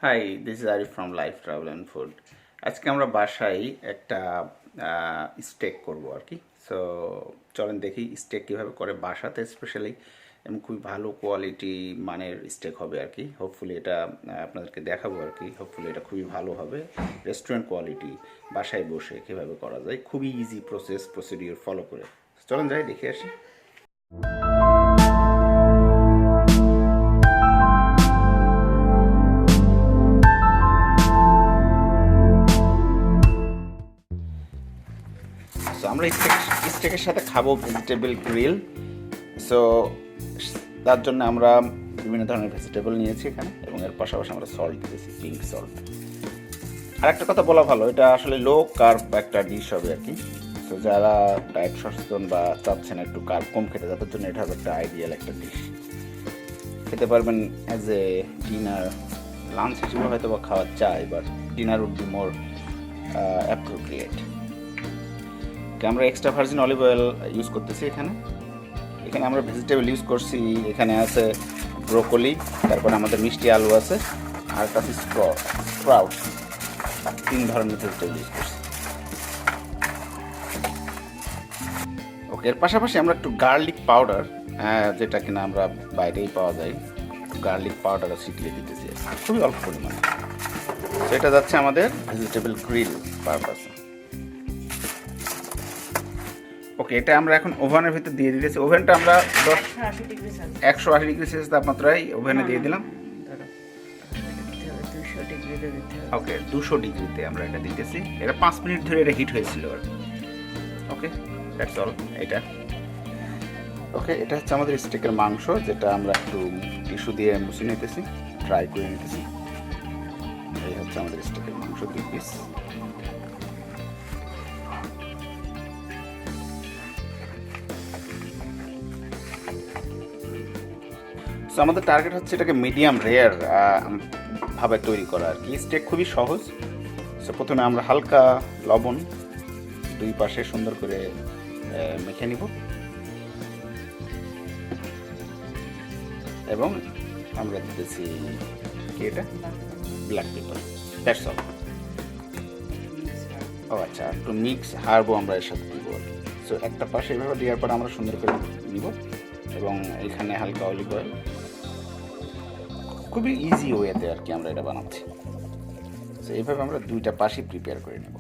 High, this is Arif from life travel and food. আজকে আমরা বাসায় একটা স্টেক করব আর কি। সো চলেন দেখি স্টেক কীভাবে করে বাসাতে, স্পেশালি এবং খুবই ভালো কোয়ালিটি মানের স্টেক হবে আর কি। হোপফুলি এটা আপনাদেরকে দেখাবো আর কি। হোপফুলি এটা খুবই ভালো হবে, রেস্টুরেন্ট কোয়ালিটি, বাসায় বসে কীভাবে করা যায়, খুবই ইজি প্রসিডিওর ফলো করে। চলেন যাই দেখে আসি। সো আমরা স্টেকের সাথে খাবো ভেজিটেবল গ্রিল। সো তার জন্য আমরা বিভিন্ন ধরনের ভেজিটেবল নিয়েছি এখানে, এবং এর পাশাপাশি আমরা সল্ট দিয়েছি, পিঙ্ক সল্ট। আর একটা কথা বলা ভালো, এটা আসলে লো কার্ব একটা ডিশ হবে আর কি। সো যারা ডায়েট সচেতন বা চাচ্ছেন একটু কার্ব কম খেতে, তাদের জন্য এটা হবে একটা আইডিয়াল একটা ডিশ। খেতে পারবেন অ্যাজ এ ডিনার, লাঞ্চ হিসেবে হয়তো বা খাওয়া যায়, but dinner would be more appropriate. আমরা extra virgin olive oil use করতেছি এখানে আমরা ভেজিটেবল ইউজ করছি। এখানে আছে ব্রোকলি, তারপরে আমাদের মিষ্টি আলু আছে, আর একটা আছে স্প্রাউট। 3 ধরনের ভেজিটেবল ইউজ করছি। ওকে, এর পাশাপাশি আমরা একটু গার্লিক পাউডার, যেটা কিনা আমরা বাইরেই পাওয়া যায়, গার্লিক পাউডারও ছিটিয়ে দিতেছি খুবই অল্প পরিমাণে। সেটা যাচ্ছে আমাদের ভেজিটেবল গ্রিল পারপাসে। ওকে, এটা আমরা এখন ওভেনের ভিতর দিয়ে দিতেছি। ওভেনটা আমরা 180 ডিগ্রি সেলসিয়াস তাপমাত্রায় ওভেনে দিয়ে দিলাম। ওকে, 200 ডিগ্রিতে আমরা এটা দিতেছি। এটা 5 মিনিট ধরে এটা হিট হয়েছিল আর কি। ওকে, দ্যাটস অল। এটা ওকে, এটা হচ্ছে আমাদের স্টেকের মাংস, যেটা আমরা একটু টিস্যু দিয়ে মুছে নিতেছি, ফ্রাই করে নিতেছি। এই হচ্ছে আমাদের স্টেকের মাংস, 2 পিস। সো আমাদের টার্গেট হচ্ছে এটাকে মিডিয়াম রেয়ার ভাবে তৈরি করা আর কি। স্টেক খুবই সহজ। সো প্রথমে আমরা হালকা লবণ 2 পাশে সুন্দর করে মেখে নিব, এবং আমরা দিতেছি কি, এটা ব্ল্যাক পেপার, দ্যাটস অল। ও আচ্ছা, একটু মিক্স হার্বও আমরা এর সাথে দিব। সো একটা পাশে এভাবে দেওয়ার পর আমরা সুন্দর করে নিব, এবং এখানে হালকা অলিভ অয়েল। খুবই ইজি ওয়েতে আর কি আমরা এটা বানাচ্ছি। সো এইভাবে আমরা 2টা পাশই প্রিপেয়ার করে নেব।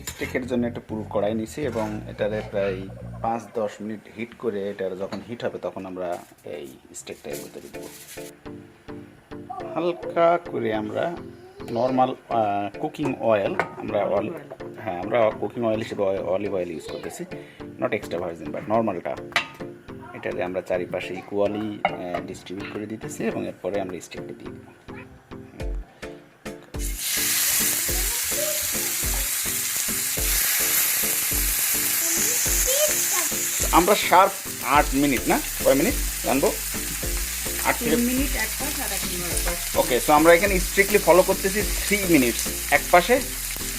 স্টেকের জন্য একটা পুরো কড়াই নিছি, এবং এটারে প্রায় 5-10 মিনিট হিট করে, এটার যখন হিট হবে তখন আমরা এই স্টেকটা এর ভিতরে দেবো। হালকা করে আমরা নর্মাল কুকিং অয়েল, আমরা কুকিং অয়েল হিসেবে অলিভ অয়েল ইউজ করতেছি, নট এক্সট্রা ভার্জিন বাট নর্মালটা। এটাকে আমরা চারিপাশে ইকুয়ালি ডিস্ট্রিবিউট করে দিতেছি, এবং এরপরে আমরা স্টেকটা দিয়ে দিব। আমরা শার্প 8 মিনিট, না কয় মিনিট জানবো? 8 মিনিট এক পাশ আর 1 মিনিট। ওকে, সো আমরা এখানে স্ট্রিক্টলি ফলো করতেছি 3 মিনিটস এক পাশে।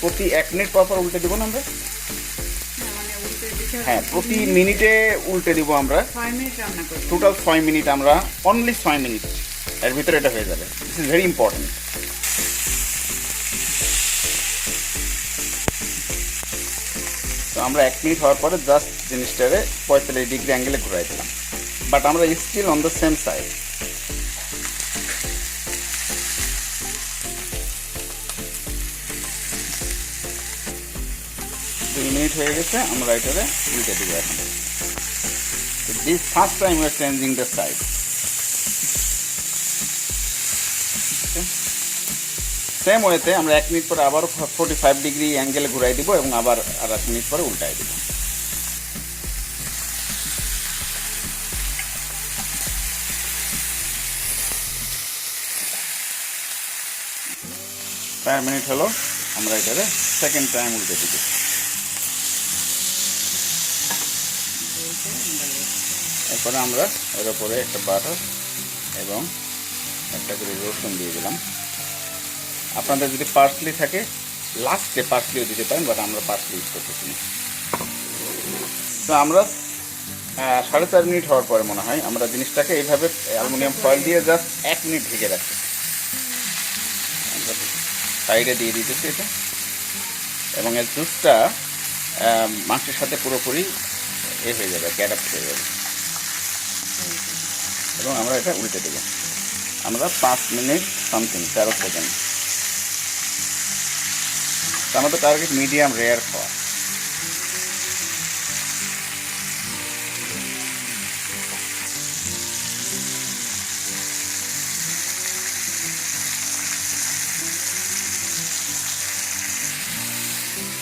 প্রতি 1 মিনিট পর পর উল্টে দিব না আমরা? হ্যাঁ, প্রতি মিনিটে উল্টে দিব আমরা। 6 মিনিট রান্না করব, টোটাল 6 মিনিট। আমরা অনলি 6 মিনিট এর ভিতরে এটা হয়ে যাবে। This is very important. তো আমরা 1 মিনিট হওয়ার পরে জাস্ট জিনিসটারে 45 ডিগ্রি অ্যাঙ্গেলে ঘুরাই দিলাম, বাট আমরা still on the same side. দুই মিনিট হয়ে গেছে, আমরা এটারে উল্টে দিব এখন। This first time we are changing the side. Same ওয়েতে আমরা 1 মিনিট পরে আবার 45 ডিগ্রি অ্যাঙ্গেলে ঘুরাই দিব, এবং আবার আর 1 মিনিট পরে উল্টাই দিব। প্রায় মিনিট হলো, আমরা এটারে সেকেন্ড টাইম উল্টে দিব। এরপরে আমরা এর উপরে একটা বাটার এবং একটা করে রসুন দিয়ে দিলাম। আপনাদের যদি পার্সলি থাকে লাস্টে পার্সলিও দিতে পারেন, বাট আমরা পার্সলি ইউজ করতেছি না। তো আমরা 4.5 মিনিট হওয়ার পরে মনে হয় আমরা জিনিসটাকে এইভাবে অ্যালুমিনিয়াম ফয়েল দিয়ে জাস্ট 1 মিনিট ঢেকে রাখি। সাইডে দিয়ে দিতেছি এটা, এবং এর জুসটা মাংসের সাথে পুরোপুরি হয়ে যাবে, গ্যাডাপ্ট হয়ে যাবে। এবং আমরা এটা উল্টে দেবো। আমরা 5 মিনিট সামথিং 13 সেকেন্ড। তো আমাদের টার্গেট মিডিয়াম রেয়ার খাওয়া।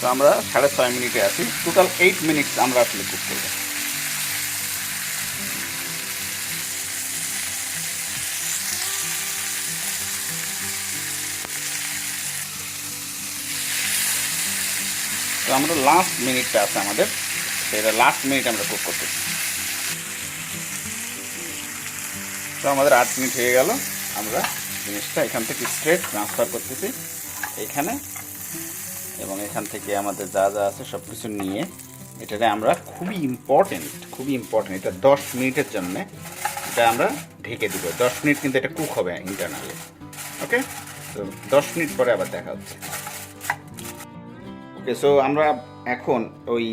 তো আমরা 6.5 মিনিটে আছি। টোটাল 8 মিনিটস আমরা আসলে কুক করবো। তো আমরা লাস্ট মিনিটটা আছে আমাদের, সেটা লাস্ট মিনিট আমরা কুক করতেছি। তো আমাদের 8 মিনিট হয়ে গেল। আমরা জিনিসটা এখান থেকে স্ট্রেট ট্রান্সফার করতেছি এখানে, এবং এখান থেকে আমাদের যা যা আছে সব কিছু নিয়ে এটাতে আমরা খুবই ইম্পর্টেন্ট এটা 10 মিনিটের জন্য এটা আমরা ঢেকে দিব। 10 মিনিট কিন্তু এটা কুক হবে ইন্টারনালি। ওকে, তো 10 মিনিট পরে আবার দেখা হচ্ছে। ওকে, সো আমরা এখন ওই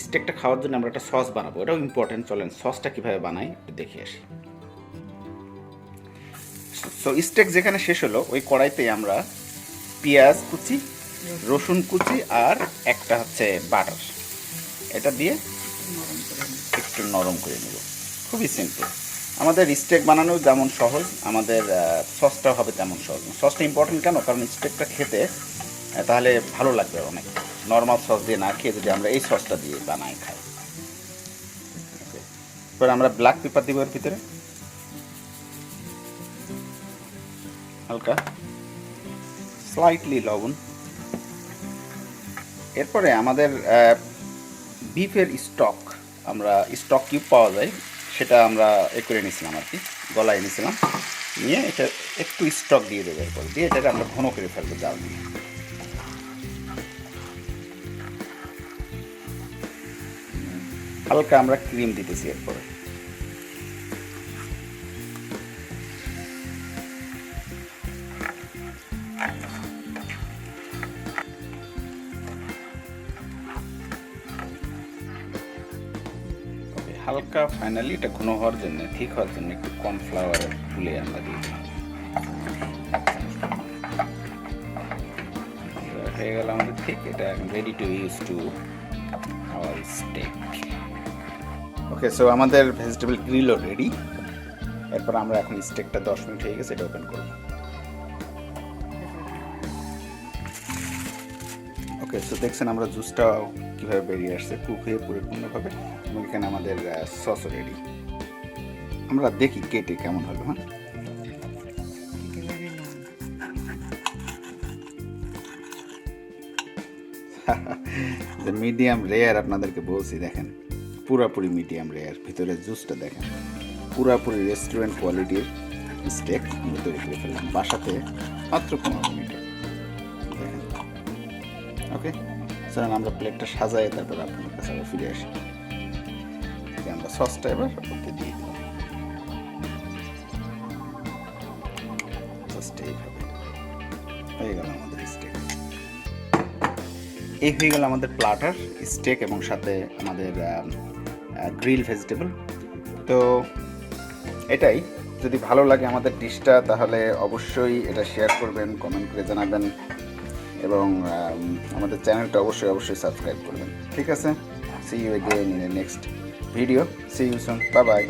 স্টেকটা খাওয়ার জন্য আমরা একটা সস বানাবো, এটাও ইম্পর্টেন্ট। চলেন সসটা কীভাবে বানাই একটু দেখে আসি। সো স্টেক যেখানে শেষ হলো ওই কড়াইতে আমরা পেঁয়াজ কুচি, রসুন কুচি আর একটা হচ্ছে বাটার, এটা দিয়ে একটু নরম করে নেব। খুবই সিম্পল। আমাদের স্টেক বানানো যেমন সহজ, আমাদের সসটাও হবে তেমন সহজ। সসটা ইম্পর্টেন্ট কেন? কারণ স্টেকটা খেতে তাহলে ভালো লাগবে অনেক। নর্মাল সস দিয়ে না খেয়ে যদি আমরা এই সসটা দিয়ে বানাই খাই। এবার আমরা ব্ল্যাক পেপার দিব এর ভিতরে, হালকা স্লাইটলি লবণ। এরপরে আমাদের বিফের স্টক কিউব পাওয়া যায়, সেটা আমরা করে নিয়েছিলাম আর কি, গলায় এনেছিলাম। নিয়ে এটা একটু স্টক দিয়ে দেবো, এরপর দিয়ে এটাকে আমরা ঘন করে ফেলবো জাল দিয়ে। হালকা আমরা ক্রিম দিতেছি এরপরে। হালকা ফাইনালি এটা ঘন হওয়ার জন্য, ঠিক হওয়ার জন্য একটু কর্নফ্লাওয়ার গুলে আমরা দিয়ে দিই। হয়ে গেল আমাদের ঠিক, এটা ready to use to our steak. Okay, so আমাদের ভেজিটেবল গ্রিলও রেডি। এরপর আমরা এখন স্টেকটা 10 মিনিট হয়ে গেছে, এটা ওপেন করব। ওকে, সো দেখছেন আমরা জুসটা কীভাবে বেরিয়ে আসছে কুক হয়ে পরিপূর্ণভাবে, এবং এখানে আমাদের সসও রেডি। আমরা দেখি কেটে কেমন হলো। হ্যাঁ, মিডিয়াম রেয়ার আপনাদেরকে বলছি, দেখেন পুরাপুরি মিডিয়াম রেয়ার। ভিতরে জুসটা দেখেন, পুরাপুরি রেস্টুরেন্ট কোয়ালিটির স্টেক আমরা তৈরি করে ফেললাম বাসাতে মাত্র 15 মিনিটে। দেখেন, ওকে, চলেন আমরা প্লেটটা সাজাই, তারপর আপনাদের কাছে আবার ফিরে আসি। আমরা সসটা এবার ওকে দিয়ে দিলাম জাস্ট এইভাবে। হয়ে গেল আমাদের স্টেক। এই হয়ে গেল আমাদের প্লাটার স্টেক এবং সাথে আমাদের গ্রিল ভেজিটেবল। তো এটাই, যদি ভালো লাগে আমাদের ডিশটা তাহলে অবশ্যই এটা শেয়ার করবেন, কমেন্ট করে জানাবেন, এবং আমাদের চ্যানেলটা অবশ্যই সাবস্ক্রাইব করবেন। ঠিক আছে, see you again in the next video. See you soon, bye by.